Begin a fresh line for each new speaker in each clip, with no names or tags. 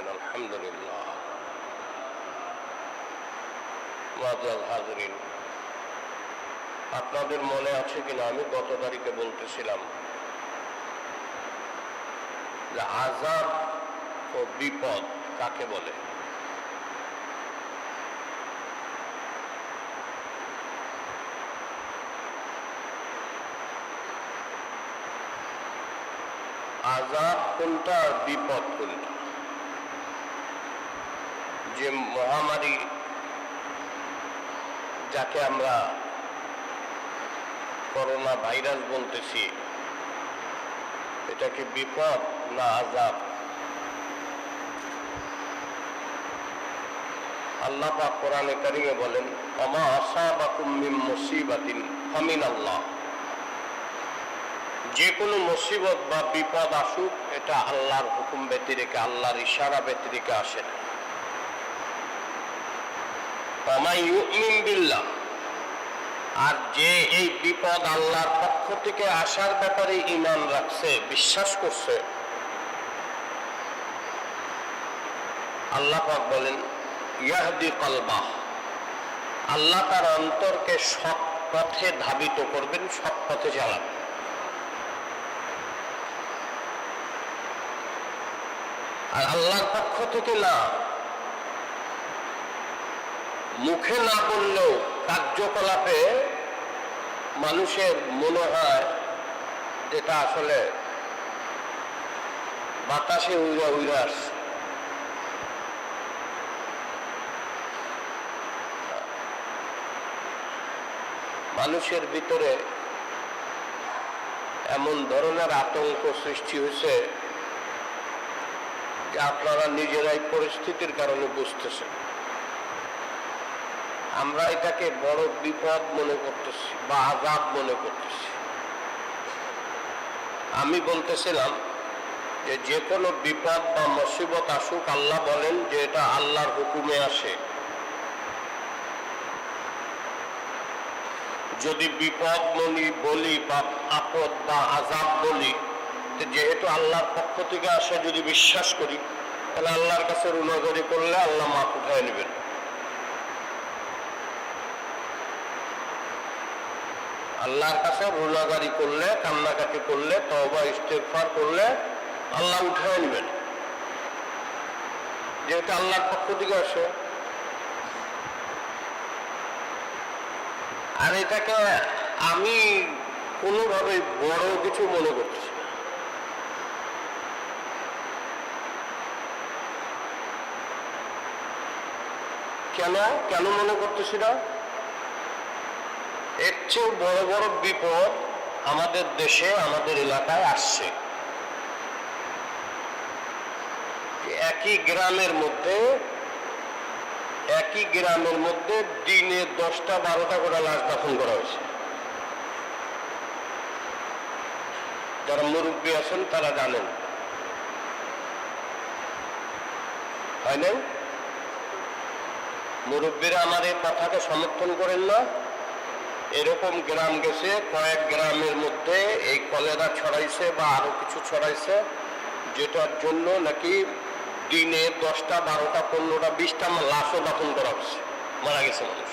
বলেন আলহামদুলিল্লাহ। মুআজ্জাজ হাজিরিন, আপনাদের মনে আছে কিনা আমি গত তারিখে বলতেছিলাম যে আযাব ও বিপদ কাকে বলে। আযাব কোনটা আর বিপদ কোনটা? যে মহামারী যাকে আমরা করোনা ভাইরাস বলতেছি, এটা কি বিপদ না আযাব? আল্লাহ পাক কোরআনে কারিমে বলেন, ওমা আসাবাকুম মিন মুসিবাতিন ফামিনাল্লাহ। যে কোনো মুসিবত বা বিপদ আসুক, এটা আল্লাহর হুকুম ব্যতিরেকে, আল্লাহর ইশারা ব্যতিরেকে আসে না। ওমা ইউমিন বিল্লাহ, আর যে এই বিপদ আল্লাহর পক্ষ থেকে আসার ব্যাপারে ঈমান রাখছে, বিশ্বাস করছে, আল্লাহ পাক বলেন ইয়াহদি কলবাহ, আল্লাহ তার অন্তরকে সৎ পথে ধাবিত করবেন, সৎ পথে চালাবেন। আর আল্লাহর পক্ষ থেকে না, মুখে না বললেও কার্যকলাপে মানুষের মনে হয় যেটা আসলে বাতাসে উড়া উড়া আসছে। মানুষের ভিতরে এমন ধরনের আতঙ্ক সৃষ্টি হয়েছে যে আপনারা নিজেরাই পরিস্থিতির কারণে বুঝতেছেন। আমরা এটাকে বড় বিপদ মনে করতেছি বা আযাব মনে করতেছি। আমি বলতেছিলাম যে কোনো বিপদ বা মুসিবত আসুক, আল্লাহ বলেন যে এটা আল্লাহর হুকুমে আসে। যদি বিপদ বলি বা আপদ বা আযাব বলি, যেহেতু আল্লাহর পক্ষ থেকে আসে, যদি বিশ্বাস করি, তাহলে আল্লাহর কাছে রুনাগরি করলে আল্লাহ মাফ উঠায় নেবেন। আল্লাহর কাছে রুনাগারি করলে, কান্নাকাটি করলে, তওবা ইস্তেগফার করলে আল্লাহ উঠায় নেবেন, যেহেতু আল্লাহর পক্ষ থেকে আসে। আর এটাকে আমি কোনোভাবে বড় কিছু মনে করছি না। কেন মনে করতেছি না? এর চেয়ে বড় বড় বিপদ আমাদের দেশে, আমাদের এলাকায় আসছে। একই গ্রামের মধ্যে দিনে 10টা-12টা করে লাশ দাফন করা হয়েছে। যারা মুরব্বী আছেন তারা জানেন, হয় নাই? মুরব্বীরা আমার এই কথাকে সমর্থন করেন না। এরকম গ্রাম গেছে, কয়েক গ্রামের মধ্যে এই কলেরা ছড়াইছে বা আরো কিছু ছড়াইছে, যেটার জন্য নাকি দিনে 10টা, 12টা, 15টা, 20টা লাশও দাফন করা হচ্ছে, মারা গেছে মানুষ।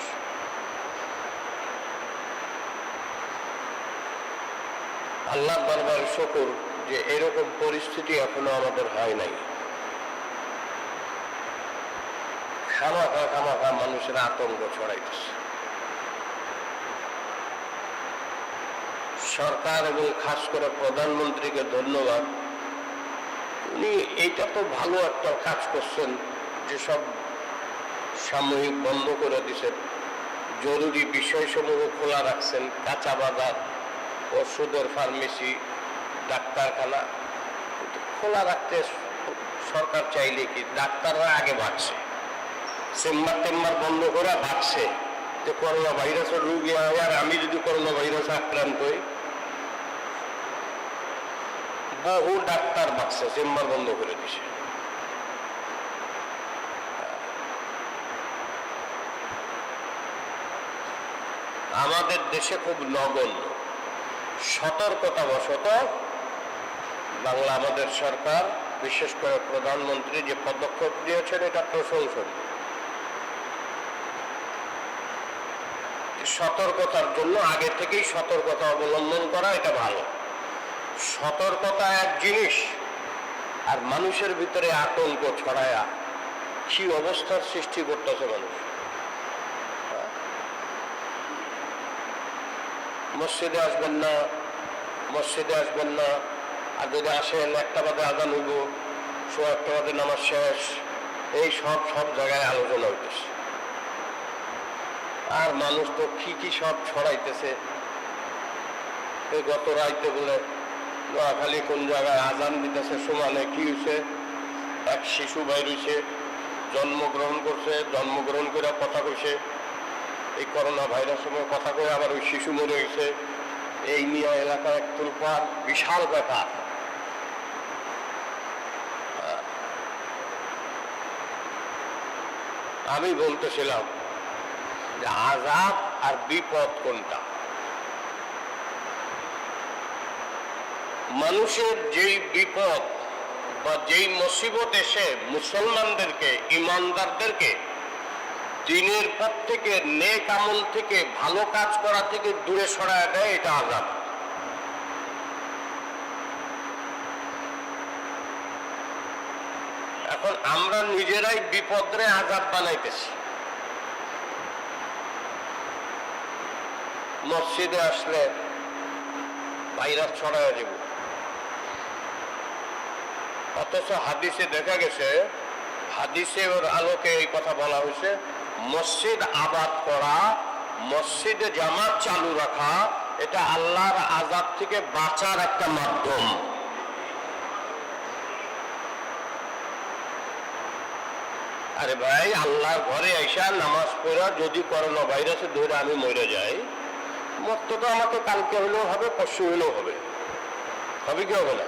আল্লাহর দরবারে শুকর যে এরকম পরিস্থিতি এখনো আমাদের হয় নাই। খামাখা মানুষের আতঙ্ক ছড়াইতেছে। সরকার এবং খাস করে প্রধানমন্ত্রীকে ধন্যবাদ। উনি এইটা তো ভালো একটা কাজ করছেন, যেসব সাময়িক বন্ধ করে দিচ্ছেন, জরুরি বিষয়সমূহ খোলা রাখছেন, কাঁচা বাজার, ওষুধের ফার্মেসি, ডাক্তারখানা খোলা রাখতে সরকার চাইলে কি, ডাক্তাররা আগে ভাগছে, চেম্বার বন্ধ করে ভাগছে যে করোনা ভাইরাসের রোগী হয়, আর আমি যদি করোনা ভাইরাসে আক্রান্ত হই। বহু ডাক্তার ভাগছে, চেম্বার বন্ধ করে দিছে। আমাদের দেশে খুব নগণ্য সতর্কতা বশত বাংলা আমাদের সরকার বিশেষ করে প্রধানমন্ত্রী যে পদক্ষেপ নিয়েছেন এটা প্রশংসনীয়। সতর্কতার জন্য আগে থেকেই সতর্কতা অবলম্বন করা এটা ভালো। সতর্কতা এক জিনিস, আর মানুষের ভিতরে আতঙ্ক ছড়ায়া কি অবস্থার সৃষ্টি করতেছে মানুষ। মসজিদে আসবেন না, মসজিদে আসবেন না, আর যদি আসেন 1টা বাজে আজান হইব, 1টা বাজে নামাজ শেষ, এই সব জায়গায় আলোচনা হইতেছে। আর মানুষ তো কি সব ছড়াইতেছে। এই গত রাইতে বলে নোয়াখালী কোন জায়গায় আজান দিতেছে সমানে কি হয়েছে, এক শিশু বাইর হয়েছে, জন্মগ্রহণ করছে, জন্মগ্রহণ করে কথা কইছে, এই করোনা ভাইরাস সময় কথা কয়ে আবার ওই শিশু মরে গেছে। এই নিয়ে এলাকায় এক তুলপার বিশাল ব্যাপার। আমি বলতেছিলাম যে আযাব আর বিপদ কোনটা। মানুষের যেই বিপদ বা যেই মুসিবত এসে মুসলমানদেরকে, ইমানদারদেরকে দিনের পথ থেকে, নেক আমল থেকে, ভালো কাজ করা থেকে দূরে সরায় দেয়, এটা আযাব। এখন আমরা নিজেরাই বিপদরে আযাব বানাইতেছি। মসজিদে আসলে ভাইরাস ছড়ায় যাব, অথচ হাদিসে দেখা গেছে, হাদিসের আলোকে এই কথা বলা হয়েছে, মসজিদ আবাদ করা, মসজিদে জামাত চালু রাখা, এটা আল্লাহর আযাব থেকে বাঁচার একটা মাধ্যম। আরে ভাই, আল্লাহর ঘরে আইসা নামাজ পড়া যদি করোনা ভাইরাসে ধরে আমি মরে যাই, মরতে তো আমাকে কালকে হলেও হবে, পরশু হলেও হবে। হবে কি হবে না?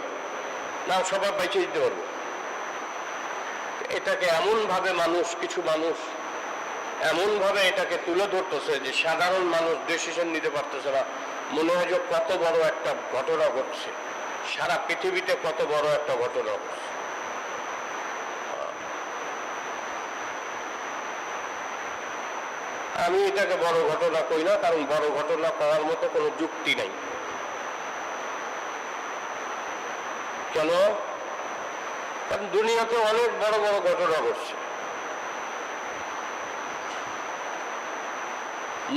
না, সবাই বেঁচে দিতে পারবো। এটাকে এমনভাবে কিছু মানুষ এমনভাবে এটাকে তুলে ধরতেছে যে সাধারণ মানুষ ডিসিশন নিতে পারতেছে না। মনে হয় যে কত বড় একটা ঘটনা ঘটছে, সারা পৃথিবীতে কত বড় একটা ঘটনা ঘটছে। আমি এটাকে বড় ঘটনা কই না, কারণ বড় ঘটনা পাওয়ার মতো কোনো যুক্তি নাই। কেন? কারণ দুনিয়াতে অনেক বড় বড় ঘটনা ঘটছে।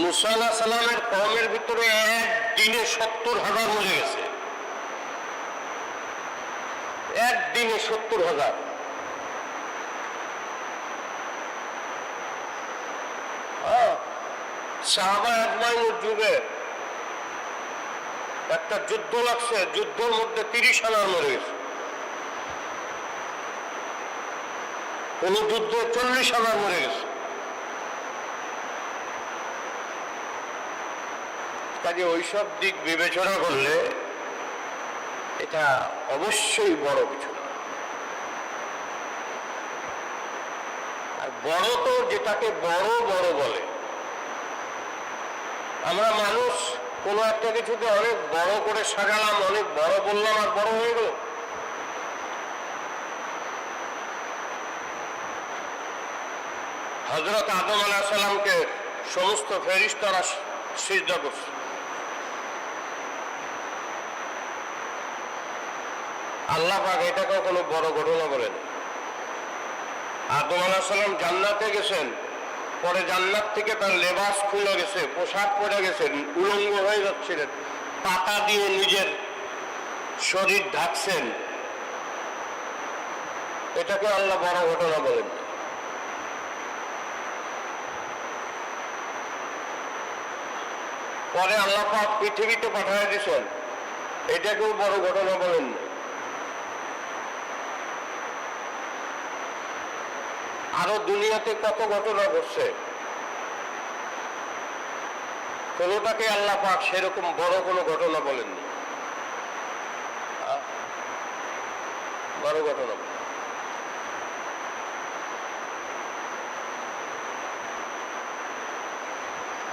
মুসা আলাইহিস সালামের কওমের ভিতরে একদিনে 70,000 মরে গেছে। একদিনে 70,000। সাহাবা আজমাইনের যুগে একটা যুদ্ধ লাগছে, যুদ্ধের মধ্যে 30,000 মরে গেছে। কোন যুদ্ধে 40,000 মরে গেছে। কাজে ওইসব দিক বিবেচনা করলে এটা অবশ্যই বড় কিছু না। আর বড় তো যেটাকে বড় বড় বলে, আমরা মানুষ কোনো একটা কিছুকে অনেক বড় করে সাজালাম, অনেক বড় বললাম, আর বড় হয়ে গেল। হযরত আদম আলাইহিস সালামকে সমস্ত ফেরেশতারা সিজদা করছে। আল্লাহ পাক এটাকেও কোনো বড় ঘটনা বলেন। আদম আলাইহিস সালাম জান্নাতে গেছেন, পরে জান্নাত থেকে তার লেবাস খুলে গেছে, পোশাক পরে গেছেন, উলঙ্গ হয়ে যাচ্ছিলেন, পাতা দিয়ে নিজের শরীর ঢাকছেন। এটাকে আল্লাহ বড় ঘটনা বলেন। পরে আল্লাহ পাক পৃথিবীতে পাঠিয়ে দিয়েছেন, এটাকেও বড় ঘটনা বলেন। আরো দুনিয়াতে কত ঘটনা ঘটছে, কোনোটাকে আল্লাহ পাক সেরকম বড় কোনো ঘটনা বলেননি। বড় ঘটনা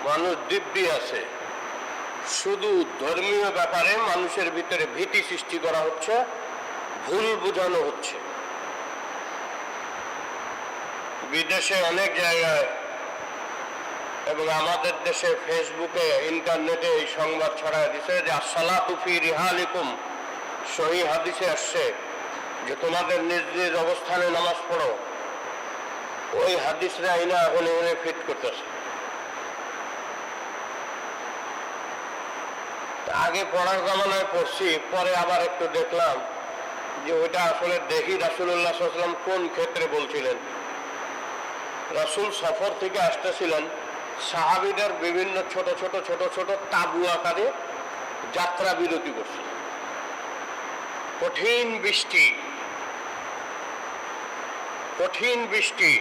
মানুষ দিব্যি আছে, শুধু ধর্মীয় ব্যাপারে মানুষের ভিতরে ভীতি সৃষ্টি করা হচ্ছে, ভুল বোঝানো হচ্ছে। বিদেশে অনেক জায়গায় এবং আমাদের দেশে ফেসবুকে ইন্টারনেটে এই সংবাদ ছড়ায় দিছে যে আসসালাতু ফি রিহালিকুম, সহিহ হাদিসে আসছে যে তোমাদের নিজ নিজ অবস্থানে নামাজ পড়ো। ওই হাদিসরা আইনা এখন এনে ফিট করতেছে। আগে পড়ার জামানায় পড়ছি, পরে আবার একটু দেখলাম যে ওইটা আসলে দেখি রাসূলুল্লাহ সাল্লাল্লাহু আলাইহি ওয়াসাল্লাম কোন ক্ষেত্রে বলছিলেন। রাসূল সফর থেকে আসতেছিলেন, সাহাবীদের বিভিন্ন ছোট ছোট ছোট ছোট তাবু আকারে যাত্রা বিরতি করছে। কঠিন বৃষ্টি, কঠিন বৃষ্টি,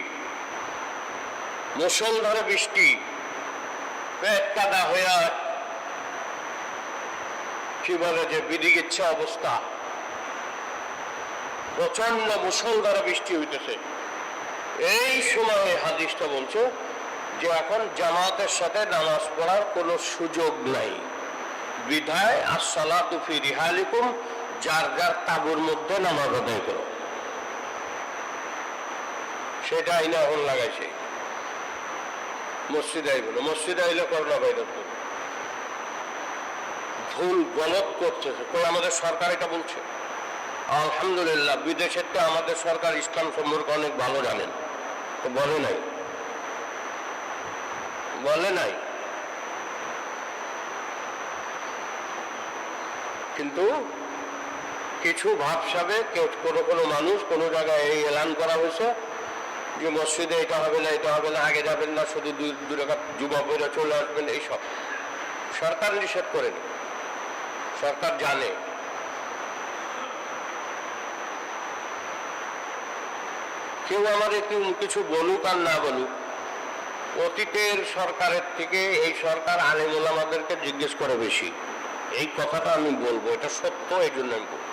মুষলধারে বৃষ্টি, পেট কাদা হয়ে কি বলে যে বিধিগিচ্ছা অবস্থা, প্রচন্ড মুষলধারে বৃষ্টি হইতেছে। এই সময় হাদিসটা বলছে যে এখন জামাতের সাথে নামাজ পড়ার কোনো সুযোগ নাই, বিধায় আসসালাতু ফি রিহালিকুম, যার যার তাঁবুর মধ্যে নামাজ আদায় করো। সেটা আইনা এখন লাগাইছে। মসজিদে আইবো, মসজিদে আইলে করোনা ভাইরাস ভুল গলত করতেছে। কই আমাদের সরকার এটা বলছে? আলহামদুলিল্লাহ, বিদেশের তো আমাদের সরকার ইসলাম সম্পর্কে অনেক ভালো জানেন, তো বলে নাই, বলে নাই। কিন্তু কিছু ভাবসাবে কোনো কোনো মানুষ কোনো জায়গায় এই এলান করা হয়েছে যে মসজিদে এটা হবে না, এটা হবে না, আগে যাবেন না, শুধু দু রাকাত যুবক হয়ে চলে আসবেন, এইসব সরকার নিষেধ করেনি। সরকার জানে। কেউ আমাদের কিছু বলুক আর না বলুক, অতীতের সরকারের থেকে এই সরকার আলেম ওলামাদেরকে জিজ্ঞেস করে বেশি। এই কথাটা আমি বলবো, এটা সত্য, এই জন্য আমি বলবো।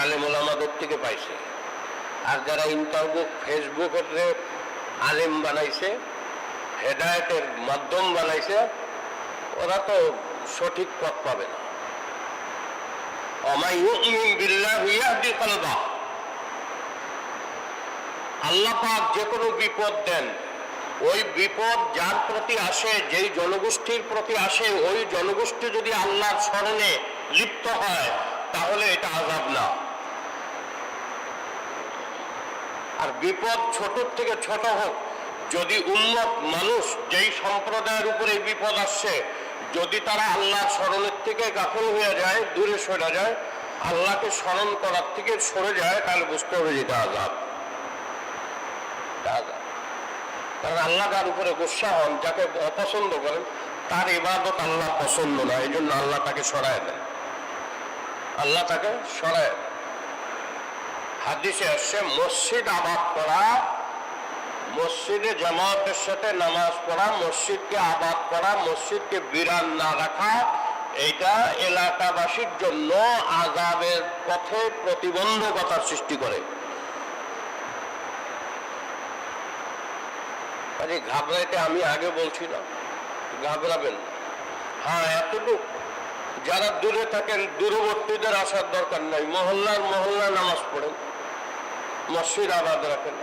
আলেম ওলামাদের থেকে পাইছে। আর যারা ইন্টারভিউ ফেসবুকের আলেম বানাইছে, হেদায়েতের মাধ্যম বানাইছে, ওরা তো সঠিক পথ পাবে না। আল্লাহ পাক যে কোনো বিপদ দেন, ওই বিপদ যার প্রতি আসে, যেই জনগোষ্ঠীর প্রতি আসে, ওই জনগোষ্ঠী যদি আল্লাহর স্মরণে লিপ্ত হয় তাহলে এটা আযাব না। আর বিপদ ছোট থেকে ছোট হোক, যদি উম্মত মানুষ যেই সম্প্রদায়ের উপরে বিপদ আসছে, যদি তারা আল্লাহর স্মরণের থেকে গাফিল হয়ে যায়, দূরে সরে যায়, আল্লাহকে স্মরণ করার থেকে সরে যায়, তাহলে বুঝতে হবে যেটা আযাব। কারণ আল্লাহ তার উপরে গুসা হন, যাকে অপছন্দ করেন, তার ইবাদত আল্লাহ পছন্দ না, এই জন্য আল্লাহ তাকে সরায় দেয়, আল্লাহ তাকে সরায় দেয়। হাদিসে আসছে মসজিদ আবাদ করা, মসজিদে জামাতের সাথে নামাজ পড়া, মসজিদকে আবাদ করা, মসজিদকে বিরান না রাখা, এটা এলাকাবাসীর জন্য আযাবের পথে প্রতিবন্ধকতার সৃষ্টি করে। ঘাবড়াইতে আমি আগে বলছি না, ঘাবড়াবেন। হ্যাঁ, এতটুকু যারা দূরে থাকেন, দূরবর্তীদের আসার দরকার নাই, মহল্লার নামাজ পড়েন, মসজিদ আবাদ রাখেন,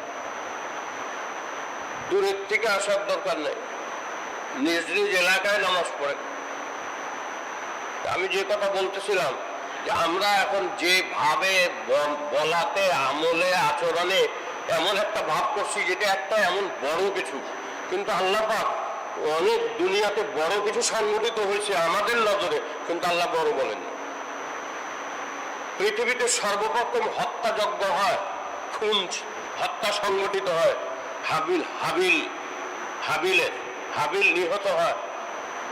দূরের থেকে আসার দরকার নেই, নিজ নিজ এলাকায় নামাজ পড়েন। আমি যে কথা বলতেছিলাম যে আমরা এখন যেভাবে বলাতে, আমলে, আচরণে এমন একটা ভাব করছি যেটা একটা এমন বড় কিছু, কিন্তু আল্লাহ পাক অনেক দুনিয়াতে বড় কিছু সংঘটিত হয়েছে আমাদের নজরে, কিন্তু আল্লাহ বড় বলেন না। পৃথিবীতে সর্বপ্রথম হত্যাযজ্ঞ হয়, খুন হত্যা সংঘটিত হয়, হাবিল নিহত হয়,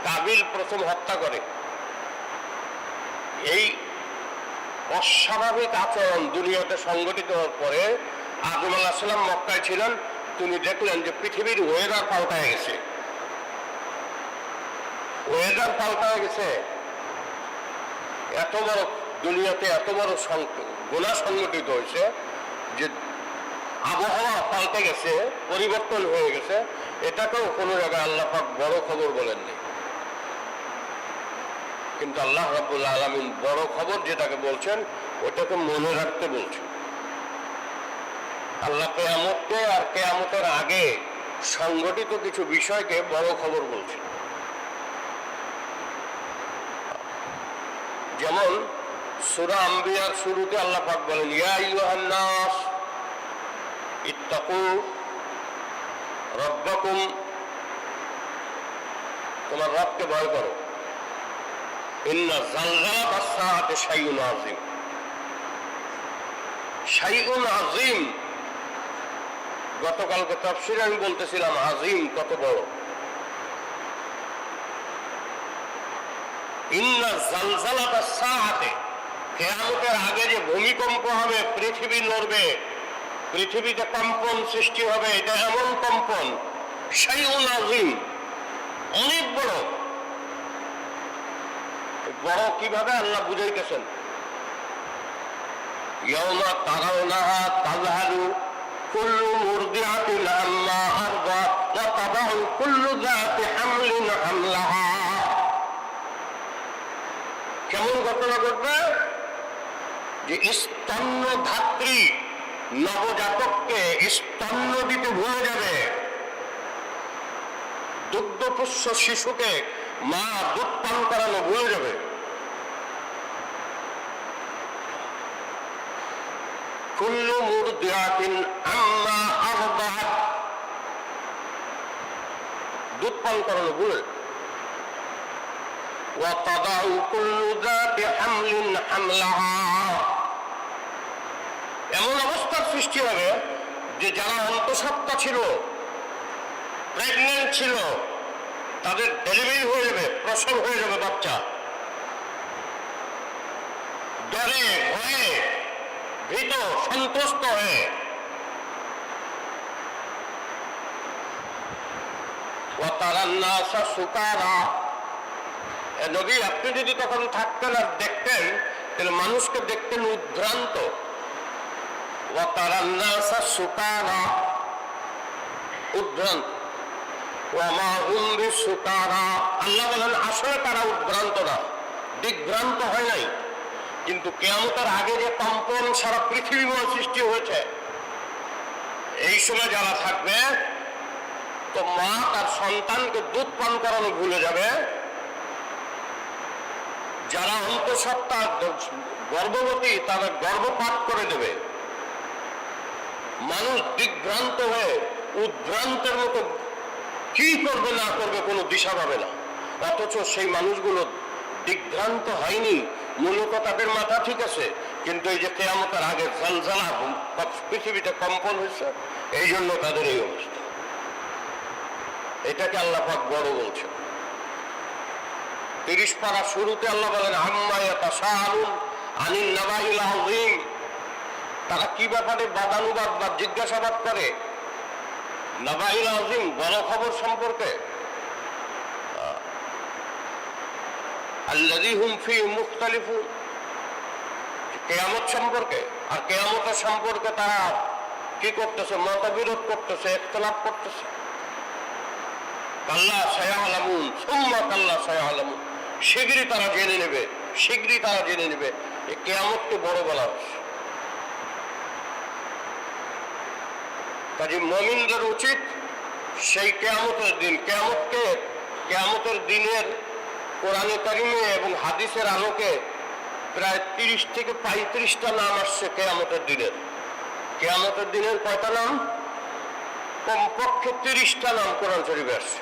কাবিল প্রথম হত্যা করে। এই অস্বাভাবিক আচরণ দুনিয়াতে সংঘটিত হওয়ার পরে আদম আলাইহিস সালাম মক্কায় ছিলেন, তিনি দেখলেন যে পৃথিবীর ওয়েদার পাল্টায় গেছে, ওয়েদার পাল্টায় গেছে। এত বড় দুনিয়াতে এত বড় গুনাহ সংঘটিত হয়েছে যে আবহাওয়া পাল্টে গেছে, পরিবর্তন হয়ে গেছে, এটাকেও কোনো জায়গায় আল্লাহ পাক বড় খবর বলেননি। কিন্তু আল্লাহ রাব্বুল আলামিন বড় খবর যেটাকে বলছেন ওটাকে মনে রাখতে বলছে। আল্লাহ কিয়ামতকে আর কিয়ামতের আগে সংগঠিত কিছু বিষয়কে বড় খবর বলছে। যেমন সূরা আম্বিয়ার শুরুতে আল্লাহ পাক বলেন, ইয়া আইয়ুহান নাস ইত্তাকু রাব্বাকুম, তোমার রবকে ভয় করো। ইন্না জালজালাতাস সাআতি শাইউন আযীম। শাইউন আযীম, গতকালকে তাফসীরে আমি বলতেছিলাম আযীম কত বড়। ইন্না জালজালাতাস সাআতি, কিয়ামতের আগে যে ভূমিকম্প হবে, পৃথিবী নড়বে, পৃথিবীতে কম্পন সৃষ্টি হবে, এটা এমন কম্পন শাইউন আযীম, অনেক বড়। বড় কিভাবে আল্লাহ বুঝাইতেছেন, ইয়াউমা তারাউনাহা তাযহালু কুল্লু মুরদিআতিন আম্মা আরদাত ওয়া তাদাউ কুল্লু যাতি হামলিন হামলাহা। কেমন ঘটনা ঘটবে যে স্তন্য ধাত্রী নবজাতককে স্তন্য দিতে ভুলে যাবে, দুগ্ধপুষ্য শিশুকে মা দুধ পান করানো ভুলে যাবে। কুল্লু মুরদিআতিন আম্মা আরদাত, দুধ পান করানো ভুলে। ওয়া তাদাউ কুল্লু যাতি হামলিন হামলাহা, এমন অবস্থার সৃষ্টি হবে যে যারা অন্তঃসত্ত্বা ছিল, প্রেগনেন্ট ছিল, তাদের ডেলিভারি হয়ে যাবে, প্রসব হয়ে যাবে বাচ্চা। ডরে ভয়ে ভীত সন্ত্রস্ত হয়ে সুকারা। নবী, আপনি যদি তখন থাকতেন আর দেখতেন, তাহলে মানুষকে দেখতেন উদ্ভ্রান্ত। সুকারা, উদ্ভ্রান্ত। আল্লাহ বলেন আসলে তারা উদ্ভ্রান্ত না, দিগ্ভ্রান্ত হয় নাই। কিন্তু কিয়ামতের আগে যে কম্পন সারা পৃথিবীময় সৃষ্টি হয়েছে, এই সময় যারা থাকবে, তো মা তার সন্তানকে দুধ পান করানো ভুলে যাবে। যারা অন্তঃসত্ত্বা গর্ভবতী, তারা গর্ভপাত করে দেবে। মানুষ দিগ্ভ্রান্ত হয়ে উদ্ভ্রান্তের মতো কি করবে না করবে কোনো দিশা পাবে না। অথচ সেই মানুষগুলো দিগ্ভ্রান্ত হয়নি, মূলত তাদের মাথা ঠিক আছে, কিন্তু এই যে কিয়ামতের আগে জালজালা, পৃথিবীতে কম্পন হয়েছে, এই জন্য তাদের এই অবস্থা। এটাকে আল্লাহ পাক বড় বলছেন। 30 পারা শুরুতে আল্লাহ বলেন, আম্মা ইয়াতাসাআলুন আনিন নাবাইল আযীম, তারা কি ব্যাপারে বাদানুবাদ বা জিজ্ঞাসাবাদ করে? নাবাইল আযীম, বড় খবর সম্পর্কে। আল্লাযী হুম ফীহি মুখতালিফুন, কিয়ামত সম্পর্কে। আর কিয়ামতের সম্পর্কে তারা কি করতেছে? মতবিরোধ করতেছে, ইখতিলাফ করতেছে। কাল্লা সায়ালামুন সুম্মা কাল্লা সায়ালামুন, শীঘ্রই তারা জেনে নেবে, শীঘ্রই তারা জেনে নেবে। এই কিয়ামতকে বড় বলা হচ্ছে। কাজে মুমিনদের উচিত সেই কিয়ামতের দিন, কিয়ামতের দিনের কোরআনে কারিমে এবং হাদিসের আলোকে প্রায় 30 থেকে 35টা নাম আসছে কিয়ামতের দিনের। কিয়ামতের দিনের কয়টা নাম? কমপক্ষে 30টা নাম কোরআন শরীফে আসছে।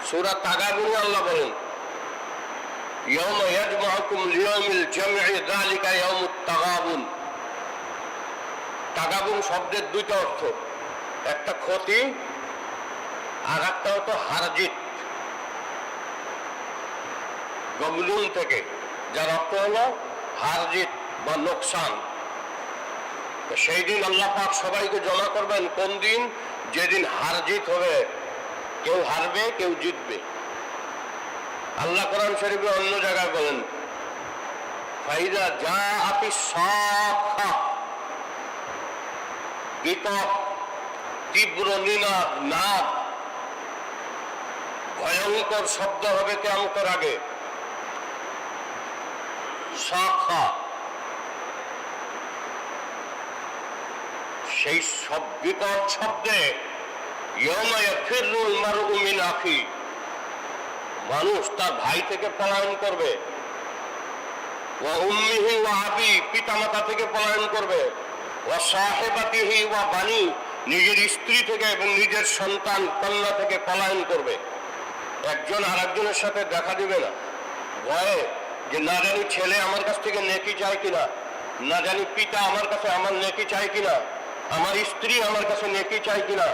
সূরা তাগাবুনে আল্লাহ বলেন, ইয়াউমা ইয়াজমাউকুম লিয়াউমিল জামঈ যালিকা ইয়াউমুত তাগাবুন। তাগাবুন শব্দের দুইটা অর্থ, একটা ক্ষতি আর একটা হতো হারজিত, গবলুন থেকে, যার অর্থ হলো হারজিত বা লোকসান। সেই দিন আল্লাহ পাক সবাইকে জমা করবেন। কোন দিন? যেদিন হারজিত হবে, কেউ হারবে কেউ জিতবে। আল্লাহ কোরআন শরীফে অন্য জায়গায় বলেন, ফাইদা জাআতিস সাখা, বিকট তীব্র নাদ, ভয়ঙ্কর শব্দ হবে কিয়ামতের আগে। সাখা, সেই সব বিকট শব্দে ইয়াউমা ইয়াফিরুল মারউ মিন আখি, মানুষ তার ভাই থেকে পলায়ন করবে, ওয়া উম্মিহি ওয়া আবি, পিতামাতা থেকে পলায়ন করবে, ওয়া সাহিবাতিহি ওয়া বানি, নিজের স্ত্রী থেকে এবং নিজের সন্তান কন্যা থেকে পলায়ন করবে। একজন আরেকজনের সাথে দেখা দিবে না, ভয়ে যে না জানি ছেলে আমার কাছ থেকে নেকি চায় কিনা, না জানি পিতা আমার কাছে আমার নেকি চায় কিনা, আমার স্ত্রী আমার কাছে নেকি চায় কিনা।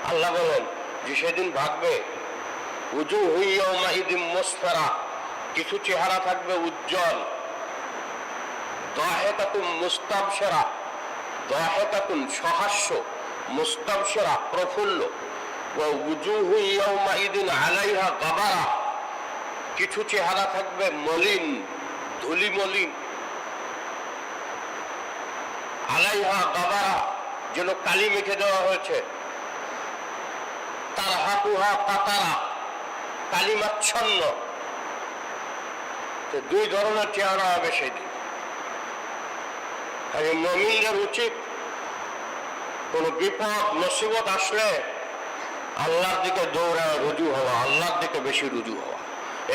আল্লাহ বলেন যে সেদিন ভাগবে। উজুহু ইয়াউমাইযিন মুসফারা, কিছু চেহারা থাকবে উজ্জ্বল, দাহিকাতুন মুস্তাবশিরা, দাহিকাতুন সহাস্য, মুস্তাবশিরা প্রফুল্ল, ওয়া উজুহু ইয়াউমাইযিন আলাইহা গাবারা, কিছু চেহারা থাকবে মলিন, ধুলি মলিন, আলাইহা গাবারা, যেন কালি মেখে দেওয়া হয়েছে, তারহাকুহা কাতারা, কালিমাচ্ছন্ন। দুই ধরনের চেহারা হবে সেদিন। মুমিনদের উচিত কোন বিপদ মুসিবত আসলে আল্লাহর দিকে দৌড়ায় রুজু হওয়া, আল্লাহর দিকে বেশি রুজু হওয়া।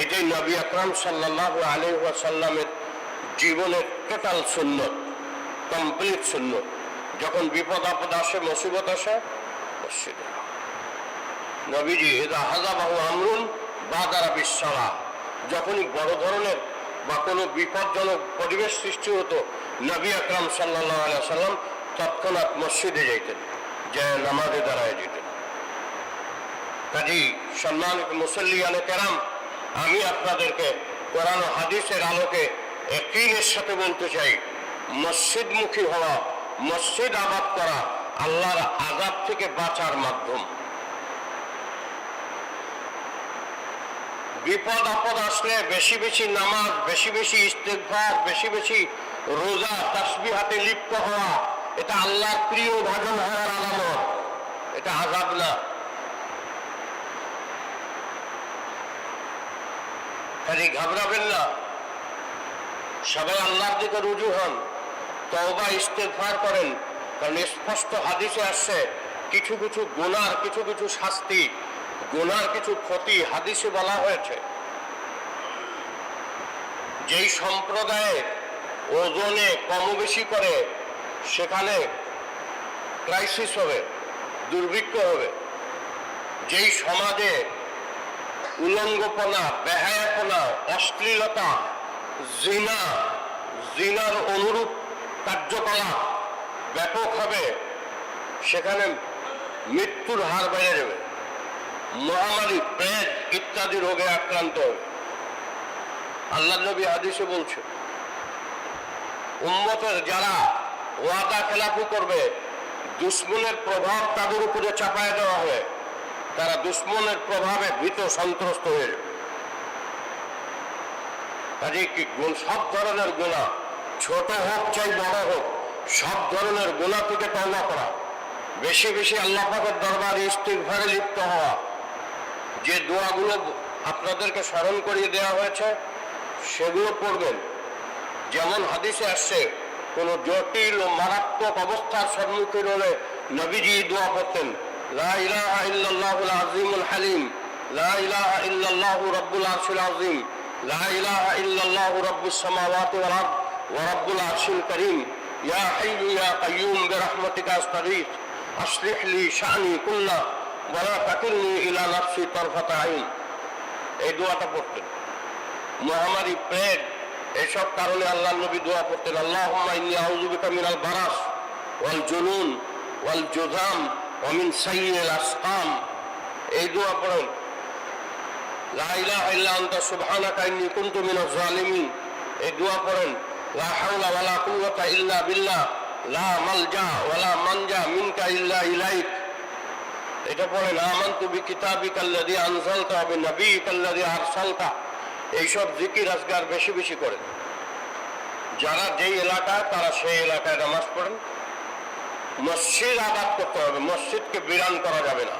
এটাই নবী আকরাম সাল্লাল্লাহু আলাইহি ওয়াসাল্লামের জীবনের টোটাল সুন্নত, কমপ্লিট সুন্নত। যখন বিপদ আপদ আসে, মুসিবত আসে, মসজিদে নবীজি ইযা হাযাবাহু আমরুন বাদারা বিসসালাহ, যখনই বড় ধরনের বা কোনো বিপজ্জনক পরিবেশ সৃষ্টি হতো, নবী আকরাম সাল্লাল্লাহু আলাইহি ওয়াসাল্লাম তৎক্ষণাৎ মসজিদে যাইতেন, যে নামাজে দাঁড়ায় যেতেন। কাজী সম্মানিত মুসল্লিয়ানে কেরাম, আমি আপনাদেরকে কোরআন ও হাদিসের আলোকে ইয়াকিনের সাথে বলতে চাই, মসজিদমুখী হওয়া, মসজিদ আবাদ করা আল্লাহর আযাব থেকে বাঁচার মাধ্যম। বিপদ আপদ আসলে বেশি বেশি নামাজ, বেশি বেশি ইস্তেগফার, বেশি বেশি রোজা, তাসবিহাতে লিপ্ত হওয়া, এটা আল্লাহর প্রিয় ভাজন হওয়ার আলামত, এটা আযাব না। খালি ঘাবড়াবেন না, সবাই আল্লাহর দিকে রুজু হন, তওবা ইস্তেগফার করেন। কারণ স্পষ্ট হাদিসে আসছে কিছু কিছু গুনার কিছু কিছু শাস্তি, গুনার কিছু ক্ষতি হাদিসে বলা হয়েছে। যেই সম্প্রদায়ে ওজনে কম বেশি করে সেখানে ক্রাইসিস হবে, দুর্ভিক্ষ হবে। যেই সমাজে উলঙ্গপনা, বেহায়াপনা, অশ্লীলতা, জিনা, জিনার অনুরূপ কার্যকলাপ ব্যাপক হবে, সেখানে মৃত্যুর হার বেড়ে যাবে, মহামারী, প্রেত ইত্যাদি রোগে আক্রান্ত হবে। আল্লাহ নবী হাদিসে বলছে, উম্মতের যারা ওয়াদা খেলাফি করবে, দুশ্মনের প্রভাব তাদের উপরে চাপায় দেওয়া হবে, তারা দুশ্মনের প্রভাবে ভীত সন্ত্রস্ত হয়ে যাবে। কাজে কি সব ধরনের গুনাহ, ছোট হোক চাই বড় হোক, সব ধরনের গুনাহ থেকে তওবা করা, বেশি বেশি আল্লাহ পাকের দরবারে ইস্তিগফারে লিপ্ত হওয়া। যে দোয়াগুলো আপনাদেরকে স্মরণ করিয়ে দেওয়া হয়েছে সেগুলো পড়বেন। যেমন হাদিসে আসছে, কোন জটিল ও মারাত্মক অবস্থার সম্মুখীন হলে নবীজি দোয়া করতেন, লা ইলাহা ইল্লাল্লাহুল আযীমুল হালিম, লা ইলাহা ইল্লাল্লাহু রাব্বুল আরশিল আযীম, লা ইলাহা ইল্লাল্লাহু রাব্বুস সামাওয়াতি ওয়াল আরদ ওয়া রাব্বুল আরশিল কারীম, ইয়া হাইয়্যু ইয়া কাইয়্যুম বিরহমাতিকা আস্তাগীথ, আসলিহ লি শা'নি কুল্লাহ ওয়া লা তাকিলনি ইলা নাফসি তারফাতা আইন। এই দোয়াটা পড়তেন। মহামারী, প্লেগ, এসব কারণে আল্লাহ নবী দোয়া করতেন, আল্লাহুম্মা ইন্নী আউযু বিকা মিনাল বারাস ওয়াল জুনুন ওয়াল জুযাম ওয়া মিন সাইয়্যিল আসকাম। এই দোয়া পড়েন। লা ইলাহা ইল্লা আনতা সুবহানাকা ইন্নী কুনতু মিনাজ জালিমিন। এই দোয়া পড়েন। লা হাওলা ওয়ালা কুওয়াতা ইল্লা বিল্লাহ, লা মালজা ওয়ালা মানজা মিনকা ইল্লা ইলাইক। এটা পড়েন। আমানতু বিকিতাবিকাল্লাযী আনজালতা ওয়া বিনাবিয়িকাল্লাযী আরসালতা। এইসব জিকির আজকার বেশি বেশি করেন। যারা যেই এলাকায় তারা সেই এলাকায় নামাজ পড়েন। মসজিদ আবাদ করতে হবে, মসজিদকে বিরান করা যাবে না।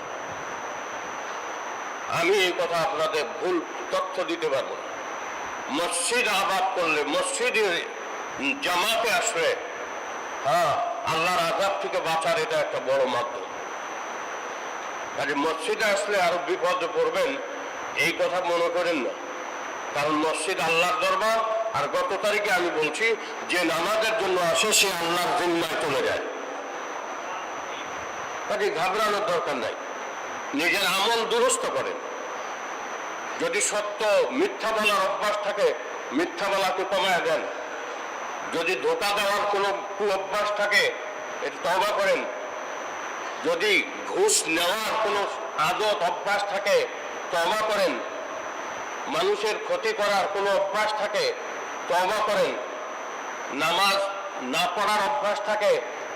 আমি এই কথা আপনাদের ভুল তথ্য দিতে পারবো না। মসজিদ আবাদ করলে, মসজিদে জামাতে আসলে, হ্যাঁ, আল্লাহর আযাব থেকে বাঁচার এটা একটা বড় মাধ্যম। কাজে মসজিদে আসলে আরো বিপদে পড়বেন এই কথা মনে করেন না, কারণ মসজিদ আল্লাহর দরবার। আর গত তারিখে আমি বলছি যে নামাজের জন্য আসে সে আল্লাহর জিম্মায় চলে যায়, কাজে ঘাবড়ানোর দরকার নাই। নিজের আমল দুরস্ত করেন। যদি সত্য মিথ্যা বলার অভ্যাস থাকে মিথ্যা বলাকে কমায় দেন। যদি ধোঁকা দেওয়ার কোনো অভ্যাস থাকে এটা তওবা করেন। যদি ঘুষ নেওয়ার কোনো আদত অভ্যাস থাকে তওবা করেন। মানুষের ক্ষতি করার কোনো অভ্যাস থাকে তওবা করেন। নামাজ না পড়ার অভ্যাস থাকে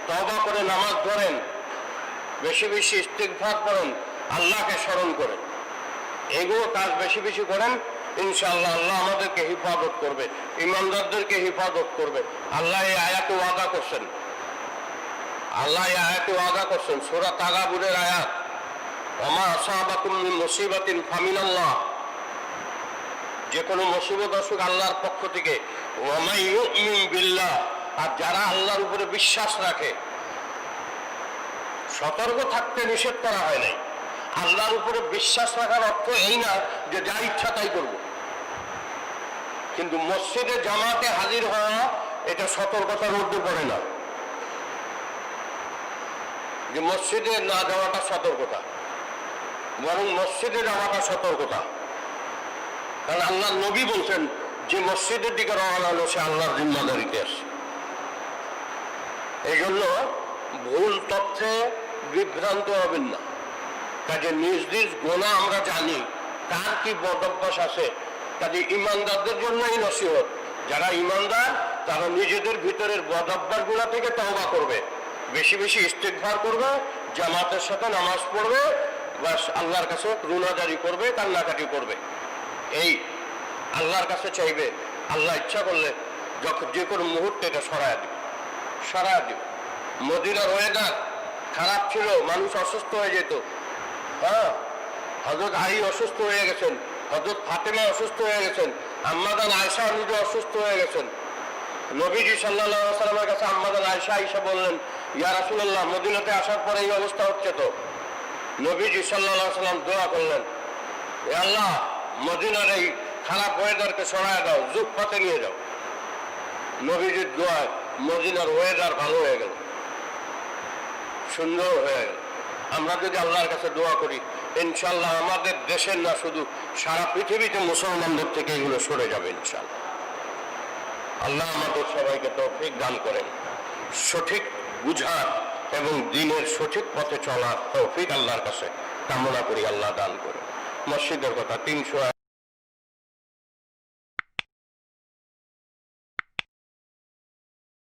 তওবা করে নামাজ ধরেন। বেশি বেশি ইস্তিগফার করেন, আল্লাহকে স্মরণ করেন। এগুলো কাজ বেশি বেশি করেন, ইনশাআল্লাহ আল্লাহ আমাদেরকে হিফাজত করবে, ইমানদারদেরকে হিফাজত করবে। আল্লাহ এই আয়াতে ওয়াদা করছেন, আল্লাহ এই আয়াতে ওয়াদা করছেন, সূরা তাগাবুনের আয়াত, ওমা আসাবাকুম মিন মুসিবাতিন ফামিনাল্লাহ। যে কোনো মুসিবত আসুক আল্লাহর পক্ষ থেকে। ওয়া মান ইউমিন বিল্লাহ, আর যারা আল্লাহর উপরে বিশ্বাস রাখে। সতর্ক থাকতে নিষেধ করা হয় নাই। আল্লাহর উপরে বিশ্বাস রাখার অর্থ এই না যে যা ইচ্ছা তাই করব, কিন্তু মসজিদে জামাতে হাজির হওয়া এটা সতর্কতার মধ্যে পড়ে না। যে মসজিদে না যাওয়াটা সতর্কতা, বরং মসজিদে যাওয়াটা সতর্কতা। কারণ আল্লাহ নবী বলছেন যে মসজিদের দিকে রওনা হলো সে আল্লাহর জিম্মাদারিতে আসে। এই জন্য ভুল তথ্যে বিভ্রান্ত হবেন না। কাজে নিজ নিজ গুনাহ আমরা জানি, কার কি বদভ্যাস আছে। কাজে ইমানদারদের জন্যই নসিহত, যারা ইমানদার তারা নিজেদের ভিতরের বদভ্যাসগুলো থেকে তওবা করবে, বেশি বেশি ইস্তিগফার করবে, জামাতের সাথে নামাজ পড়বে, বাস আল্লাহর কাছে রুনাজারি করবে, কান্নাকাটি করবে। এই আল্লাহর কাছে চাইবে। আল্লাহ ইচ্ছা করলে যখন যে কোনো মুহূর্তে এটা সরায়া দিবে। মদিনার ওয়েদার খারাপ ছিল, মানুষ অসুস্থ হয়ে যেত। হ্যাঁ, হযরত আলী অসুস্থ হয়ে গেছেন, হযরত ফাতেমা অসুস্থ হয়ে গেছেন, আম্মাজান আয়েশা নিজে অসুস্থ হয়ে গেছেন। নবীজি সাল্লাল্লাহু আলাইহি ওয়াসাল্লামের কাছে আম্মাজান আয়েশা এসে বললেন, ইয়া রাসূলুল্লাহ, মদিনাতে আসার পরে এই অবস্থা হচ্ছে তো। নবীজি সাল্লাল্লাহু আলাইহি ওয়াসাল্লাম দোয়া করলেন, হে আল্লাহ, মদিনার এই খারাপ ওয়েদারকে সরায় দাও, যুগ পথে নিয়ে যাও। নবীজির দোয়ায় মদিনার ওয়েদার ভালো হয়ে গেল, সুন্দর হয়ে গেল। আমরা যদি আল্লাহর কাছে দোয়া করি, ইনশাআল্লাহ আমাদের দেশের না শুধু সারা পৃথিবীতে মুসলমানদের থেকে এগুলো সরে যাবে ইনশাআল্লাহ। আল্লাহ আমাদের সবাইকে তৌফিক দান করেন, সঠিক বুঝার এবং দ্বীনের সঠিক পথে চলার তৌফিক আল্লাহর কাছে কামনা করি, আল্লাহ দান করে। মসজিদের কথা 300